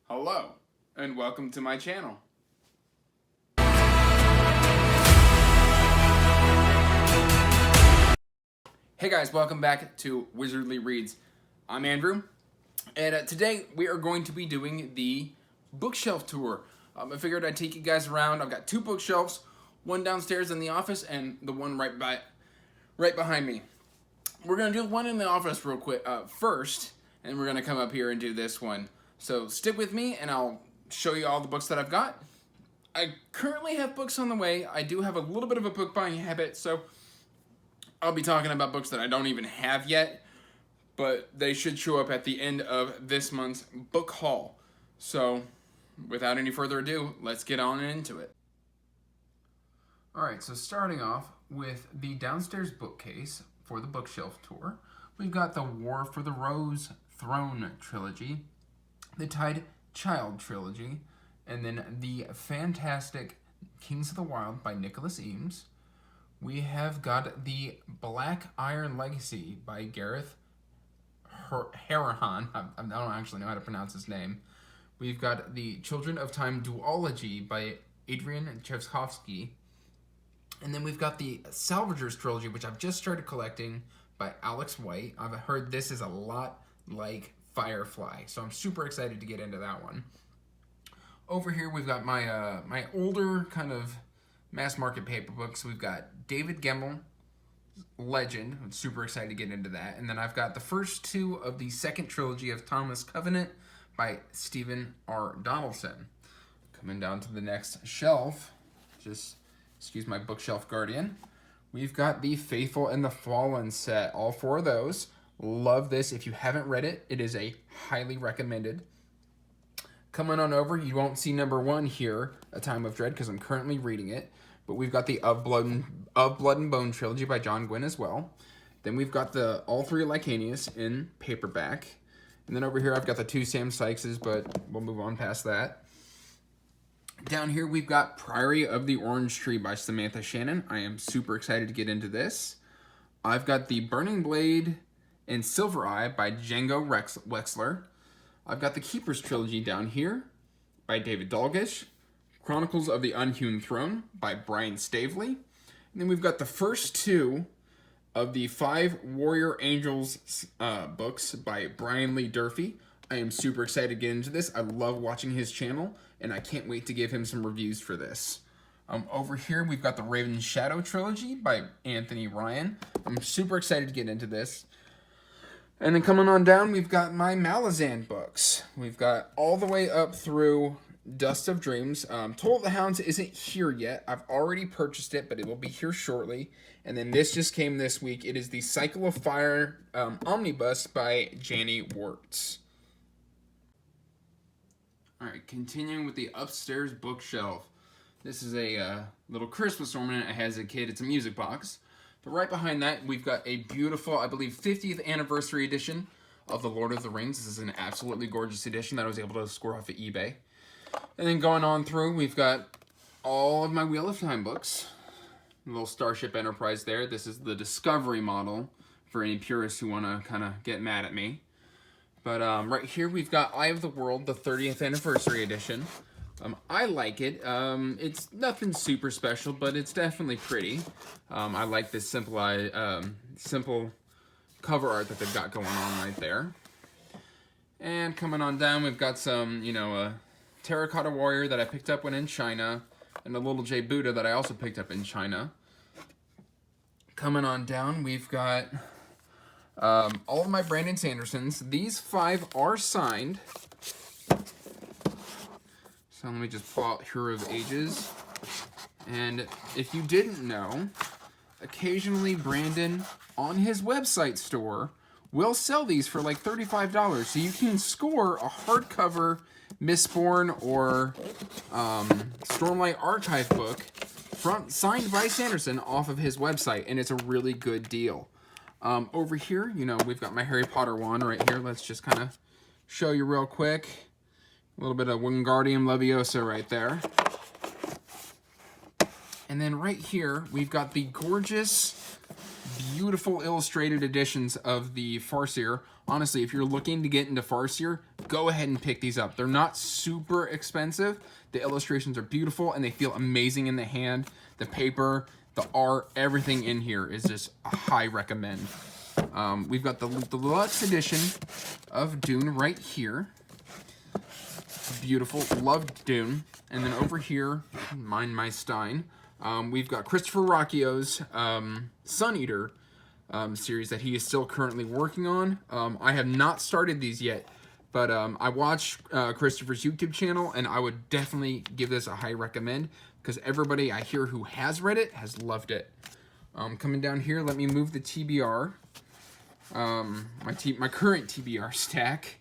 Hello, and welcome to my channel. Hey guys, welcome back to Wizardly Reads. I'm Andrew, and today we are going to be doing the bookshelf tour. I figured I'd take you guys around. I've got two bookshelves, one downstairs in the office and the one right behind me. We're going to do one in the office real quick first, and we're going to come up here and do this one. So stick with me and I'll show you all the books that I've got. I currently have books on the way. I do have a little bit of a book buying habit, so I'll be talking about books that I don't even have yet, but they should show up at the end of this month's book haul. So without any further ado, let's get on into it. Alright, so starting off with the downstairs bookcase for the bookshelf tour, we've got the War for the Rose Throne trilogy, the Tide Child trilogy, and then the fantastic Kings of the Wild by Nicholas Eames. We have got the Black Iron Legacy by Gareth Harahan. I don't actually know how to pronounce his name. We've got the Children of Time duology by Adrian Chevskovsky. And then we've got the Salvagers trilogy, which I've just started collecting, by Alex White. I've heard this is a lot like Firefly, so I'm super excited to get into that one. Over here we've got my my older kind of mass market paper books. We've got David Gemmell Legend. I'm super excited to get into that. And then I've got the first two of the second trilogy of Thomas Covenant by Stephen R. Donaldson. Coming down to the next shelf, just excuse my bookshelf guardian, we've got the Faithful and the Fallen set. All four of those. Love this. If you haven't read it, it is a highly recommended. Coming on over, you won't see number one here, A Time of Dread, because I'm currently reading it. But we've got the Of Blood and Bone trilogy by John Gwynne as well. Then we've got the All Three Lycanius in paperback. And then over here I've got the two Sam Sykeses, but we'll move on past that. Down here we've got Priory of the Orange Tree by Samantha Shannon. I am super excited to get into this. I've got the Burning Blade and Silver Eye by Django Wexler. I've got the Keepers trilogy down here by David Dalglish. Chronicles of the Unhewn Throne by Brian Staveley. And then we've got the first two of the 5 Warrior Angels books by Brian Lee Durfee. I am super excited to get into this. I love watching his channel, and I can't wait to give him some reviews for this. Over here, we've got the Raven's Shadow trilogy by Anthony Ryan. I'm super excited to get into this. And then coming on down, we've got my Malazan books. We've got all the way up through Dust of Dreams. Toll of the Hounds isn't here yet. I've already purchased it, but it will be here shortly. And then this just came this week. It is the Cycle of Fire Omnibus by Janie Wertz. Alright, continuing with the upstairs bookshelf. This is a little Christmas ornament I had as a kid. It's a music box. But right behind that, we've got a beautiful, I believe, 50th anniversary edition of The Lord of the Rings. This is an absolutely gorgeous edition that I was able to score off of eBay. And then going on through, we've got all of my Wheel of Time books. A little Starship Enterprise there. This is the Discovery model for any purists who want to kind of get mad at me. But right here, we've got Eye of the World, the 30th anniversary edition. I like it. It's nothing super special, but it's definitely pretty. I like this simple cover art that they've got going on right there. And coming on down, we've got some, a Terracotta Warrior that I picked up when in China, and a little J Buddha that I also picked up in China. Coming on down, we've got all of my Brandon Sandersons. These 5 are signed. So let me just pull out Hero of Ages. And if you didn't know, occasionally Brandon, on his website store, will sell these for like $35. So you can score a hardcover Mistborn or Stormlight Archive book signed by Sanderson off of his website, and it's a really good deal. Over here, we've got my Harry Potter wand right here. Let's just kind of show you real quick. A little bit of Wingardium Leviosa right there. And then right here, we've got the gorgeous beautiful illustrated editions of the Farseer. Honestly, if you're looking to get into Farseer, go ahead and pick these up. They're not super expensive. The illustrations are beautiful and they feel amazing in the hand. The paper, the art, everything in here is just a high recommend. We've got the deluxe edition of Dune right here. Beautiful, love Dune. And then over here, mine, my Stein, we've got Christopher Rocchio's Sun Eater series that he is still currently working on. I have not started these yet, but I watch Christopher's YouTube channel, and I would definitely give this a high recommend because everybody I hear who has read it has loved it. Coming down here, let me move the TBR. My current TBR stack,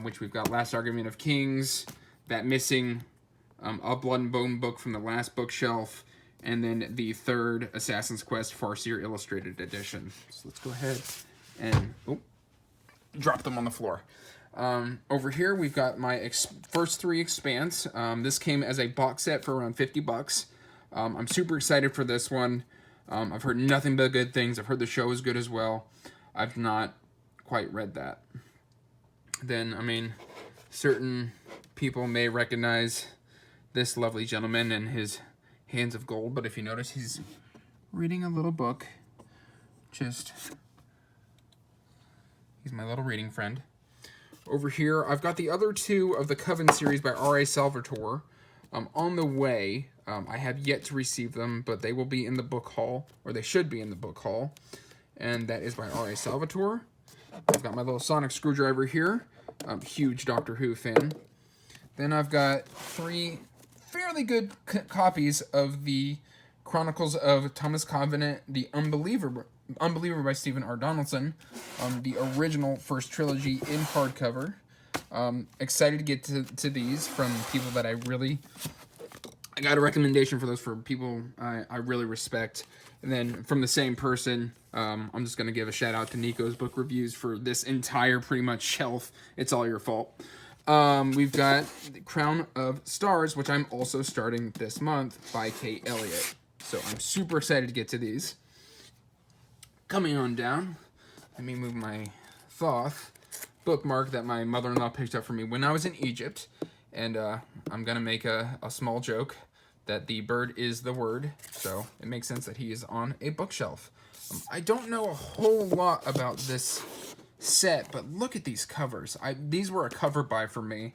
which we've got Last Argument of Kings, that missing A Blood and Bone book from the last bookshelf, and then the third Assassin's Quest Farseer Illustrated Edition. So let's go ahead and drop them on the floor. Over here, we've got my first 3 Expanse. This came as a box set for around $50. I'm super excited for this one. I've heard nothing but good things. I've heard the show is good as well. I've not quite read that. Then, I mean, certain people may recognize this lovely gentleman and his hands of gold, but if you notice, he's reading a little book. He's my little reading friend. Over here, I've got the other 2 of the Coven series by R.A. Salvatore on the way. I have yet to receive them, but they will be in the book haul, or they should be in the book haul, and that is by R.A. Salvatore. I've got my little sonic screwdriver here. I'm a huge Doctor Who fan. Then I've got 3 fairly good copies of the Chronicles of Thomas Covenant, The Unbeliever by Stephen R. Donaldson, the original first trilogy in hardcover. Excited to get to these from people that I got a recommendation for those for people I really respect. And then from the same person, I'm just going to give a shout out to Nico's Book Reviews for this entire pretty much shelf. It's all your fault. We've got The Crown of Stars, which I'm also starting this month by Kate Elliott. So I'm super excited to get to these. Coming on down, let me move my Thoth bookmark that my mother-in-law picked up for me when I was in Egypt. And I'm going to make a small joke that the bird is the word, so it makes sense that he is on a bookshelf. I don't know a whole lot about this set, but look at these covers. These were a cover buy for me.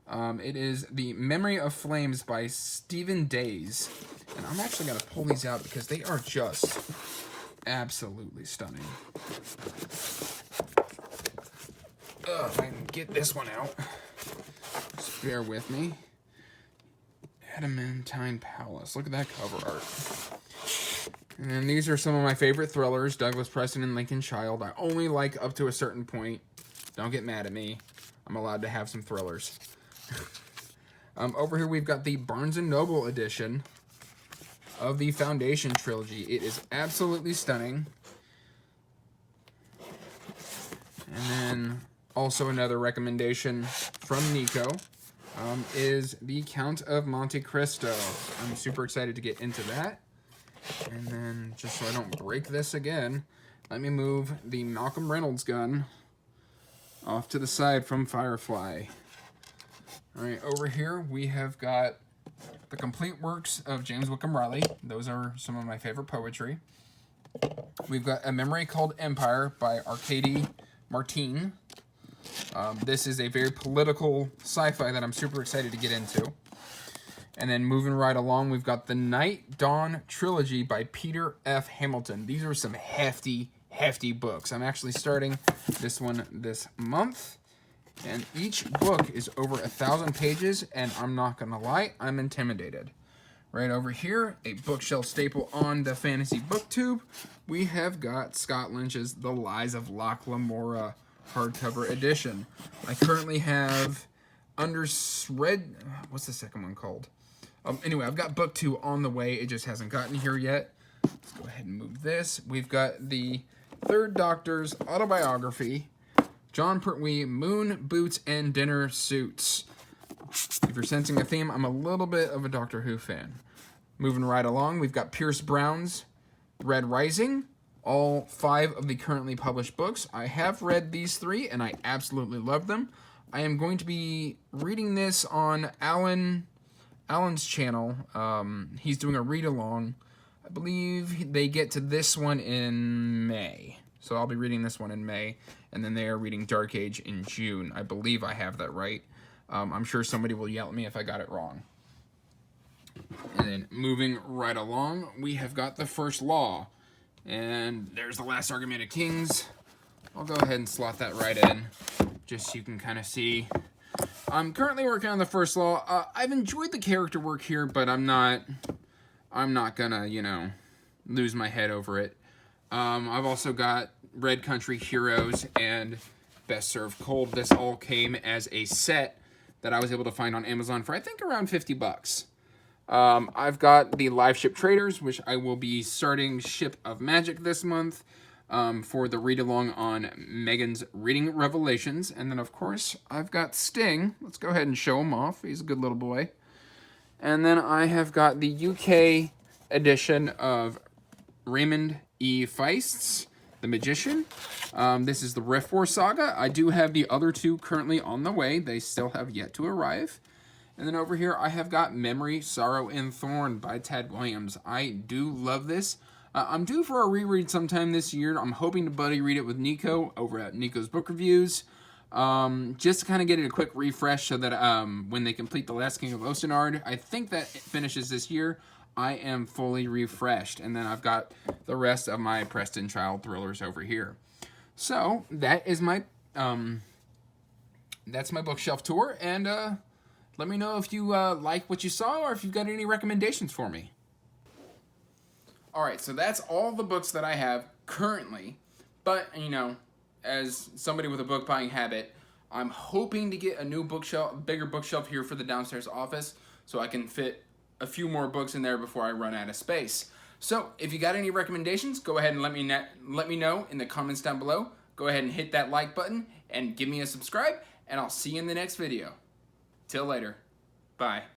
It is The Memory of Flames by Stephen Days. And I'm actually going to pull these out because they are just absolutely stunning. If I can get this one out. Just bear with me. Adamantine Palace. Look at that cover art. And then these are some of my favorite thrillers. Douglas Preston and Lincoln Child. I only like up to a certain point. Don't get mad at me. I'm allowed to have some thrillers. Over here we've got the Barnes & Noble edition of the Foundation trilogy. It is absolutely stunning. And then also another recommendation from Nico is The Count of Monte Cristo. I'm super excited to get into that. And then, just so I don't break this again, let me move the Malcolm Reynolds gun off to the side from Firefly. Alright, over here we have got the complete works of James Wickham Riley. Those are some of my favorite poetry. We've got A Memory Called Empire by Arkady Martine. This is a very political sci-fi that I'm super excited to get into. And then moving right along, we've got the Night Dawn trilogy by Peter F. Hamilton. These are some hefty books. I'm actually starting this one this month. And each book is over 1,000 pages, and I'm not going to lie, I'm intimidated. Right over here, a bookshelf staple on the Fantasy Booktube, we have got Scott Lynch's The Lies of Locke Lamora hardcover edition. I currently have what's the second one called? Anyway, I've got book 2 on the way. It just hasn't gotten here yet. Let's go ahead and move this. We've got the Third Doctor's autobiography, John Pertwee, Moon, Boots, and Dinner Suits. If you're sensing a theme, I'm a little bit of a Doctor Who fan. Moving right along, we've got Pierce Brown's Red Rising, all 5 of the currently published books. I have read these 3, and I absolutely love them. I am going to be reading this on Alan's channel. He's doing a read-along. I believe they get to this one in May. So I'll be reading this one in May, and then they are reading Dark Age in June. I believe I have that right. I'm sure somebody will yell at me if I got it wrong. And then moving right along, we have got the First Law. And there's the Last Argument of Kings. I'll go ahead and slot that right in, just so you can kind of see. I'm currently working on the First Law. I've enjoyed the character work here, but I'm not gonna, you know, lose my head over it. I've also got Red Country Heroes and Best Served Cold. This all came as a set that I was able to find on Amazon for, I think, around $50. I've got the Live Ship Traders, which I will be starting Ship of Magic this month for the read-along on Megan's Reading Revelations. And then, of course, I've got Sting. Let's go ahead and show him off. He's a good little boy. And then I have got the UK edition of Raymond E. Feist's The Magician. This is the Rift War Saga. I do have the other 2 currently on the way. They still have yet to arrive. And then over here, I have got Memory, Sorrow, and Thorn by Ted Williams. I do love this. I'm due for a reread sometime this year. I'm hoping to buddy read it with Nico over at Nico's Book Reviews. Just to kind of get it a quick refresh so that when they complete The Last King of Osenard, I think that it finishes this year, I am fully refreshed. And then I've got the rest of my Preston Child thrillers over here. So, that is my, that's my bookshelf tour, and let me know if you like what you saw or if you've got any recommendations for me. Alright, so that's all the books that I have currently, but, you know, as somebody with a book buying habit, I'm hoping to get a new bookshelf, bigger bookshelf here for the downstairs office, so I can fit a few more books in there before I run out of space. So, if you got any recommendations, go ahead and let me know in the comments down below. Go ahead and hit that like button and give me a subscribe, and I'll see you in the next video. Till later. Bye.